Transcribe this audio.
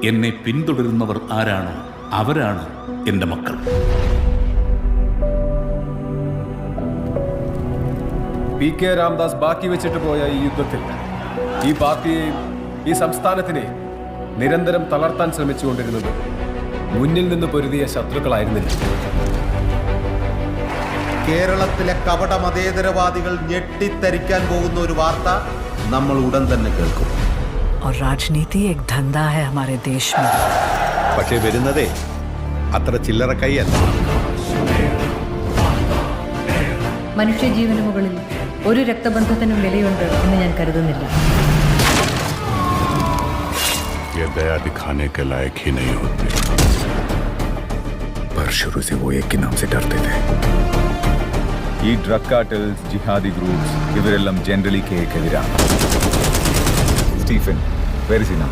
എന്നെ പിന്തുടരുന്നവർ ആരാണോ അവരാണ് എൻ്റെ മക്കൾ. PK രാംദാസ് ബാക്കി വെച്ചിട്ട് പോയ ഈ യുദ്ധത്തിൽ ഈ പാർട്ടിയെയും ഈ സംസ്ഥാനത്തിനെ നിരന്തരം തളർത്താൻ ശ്രമിച്ചുകൊണ്ടിരുന്നത് മുന്നിൽ നിന്ന് പൊരുതിയ ശത്രുക്കളായിരുന്നില്ല. കേരളത്തിലെ കപട മതേതരവാദികൾ ഞെട്ടിത്തരിക്കാൻ പോകുന്ന ഒരു വാർത്ത നമ്മൾ ഉടൻ തന്നെ കേൾക്കും. और राजनीति एक धंधा है हमारे देश में. പക്ഷേ വരുന്നതേ അത്ര ചില്ലറ കൈയല്ല. മനുഷ്യജീവന് മുകളിൽ ഒരു രക്തബന്ധത്തിനും വിലയുണ്ട് എന്ന് ഞാൻ കരുതുന്നില്ല. ये दया दिखाने के लायक ही नहीं होते. पर शुरू से वो एक के नाम से डरते थे. ഈ ഡ്രഗ് കാർട്ടൽസ്, ജിഹാദി ഗ്രൂപ്പ്സ് ഇവരെല്ലാം ജനറലി കേക്കെതിരാണ്. Stephen, where is he now?